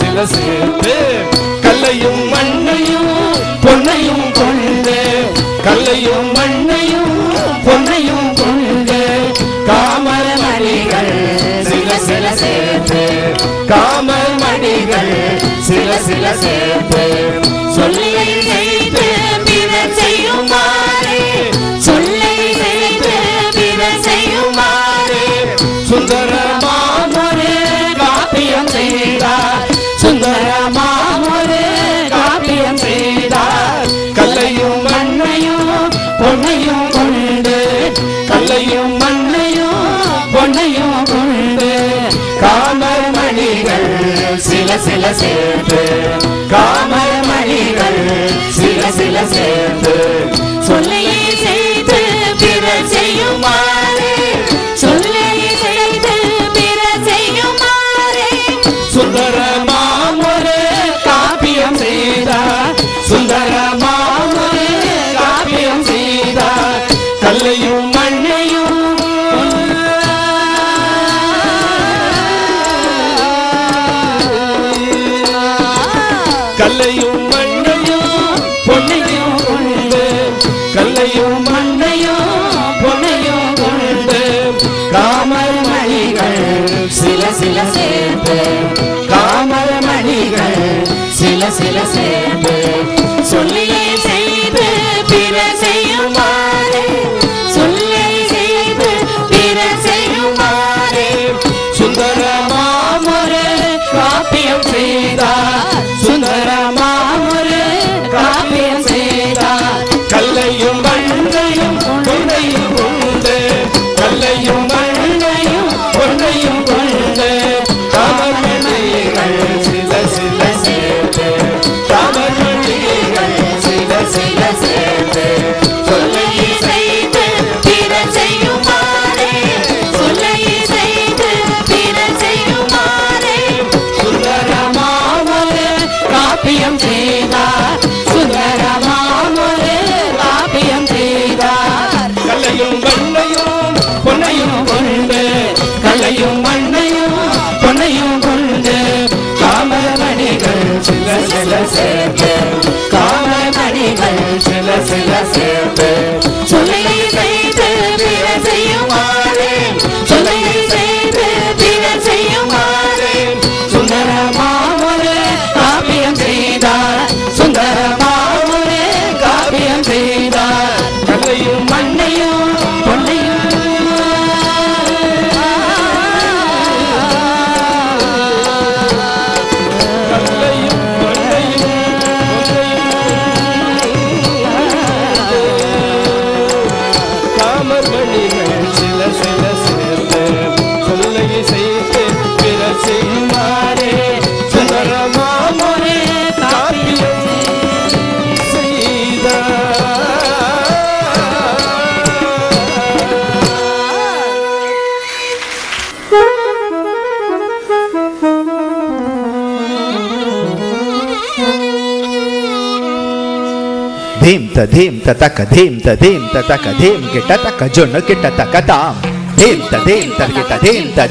சில சேர்த்து கல்லையும் மண்ணையும் பொன்னையும் கொண்டு கல்லையும் மண்ணையும் பொன்னையும் கொண்டு காமர் மணிகள் சில சில சேர்த்து காமர் மணிகள் சில சில சேர்த்து சொல்லை செய்து பிறர் செய்யுமாறு சொல்லை செய்து பிறர் செய்யுமாறு சுந்தரமாமொரு காப்பியம் செய்தார் சுந்தரமாமொரு காப்பியம் செய்தார் கல்லையும் மண்ணையும் பொன்னையும் கொண்டு கல்லையும் மண்ணையும் பொன்னையும் கொண்டு காமர் மணிகள் சில சில சேர்த்து காமர் மணிகள் சில சில சேர்த்து சொல்லை செய்து பிறர் செய்யுமாறு சொல்லை செய்து பிறர் செய்யுமாறு சுந்தரமாமொரு காப்பியம் செய்தார் சுந்தரமாமொரு காப்பியம் செய்தார் கல்லையும் மண்ணையும் கல்லையும் மண்ணையும் பொன்னையும் கொண்டு கல்லையும் மண்ணையும் பொன்னையும் கொண்டு காமர் மணிகள் சில சில சேர்த்து காமர் மணிகள் சில சில சேர்த்து சொல்லியை செய்து பிறர் செய்யுமாறு சொல்லை செய்து பிறர் செய்யுமாறு சுந்தரமாமொரு காப்பியம் செய்தார் சுந்தரமாமொரு காப்பியம் செய்தார் கல்லையும் மண்ணையும் பொன்னையும் கொண்டு கல்லையும் மண்ணையும் பொன்னையும் கொண்டு காமர் மணிகள் சில சில சேர்த்து காமர் மணிகள் சில சில சேர்த்து சொல்லை செய்து பிறர் செய்யுமாறு சொல்லை செய்து பிறர் செய்யுமாறு சுந்தரமாமொரு காப்பியம் செய்தார் சுந்தரமாமொரு காப்பியம் செய்தார் கல்லையும் மண்ணையும் பொன்னையும் கொண்டு கல்லையும் மண்ணையும் பொன்னையும் கொண்டு காமர் மணிகள் சில சில சேர்த்து காமர் மணிகள் சில சில சேர்த்து சொல்லை செய்து பிறர் செய்யுமாறு சொல்லை செய்து பிறர் செய்யுமாறு சுந்தரமாமொரு காப்பியம் செய்தார் சுந்தரமாமொரு காப்பியம் செய்தார் கல்லையும் மண்ணையும் பொன்னையும் கல்லையும் மண்ணையும் காமர் மணிகள் சில சில சேர்த்து சொல்லை செய்து பிறர் செய்யுமாறு சுந்தரமாமொரு காப்பியம் செய்தார் धीम तक धीम तक धीम किट तक जुन किट तक ताम धीम त धीम त किट धीम त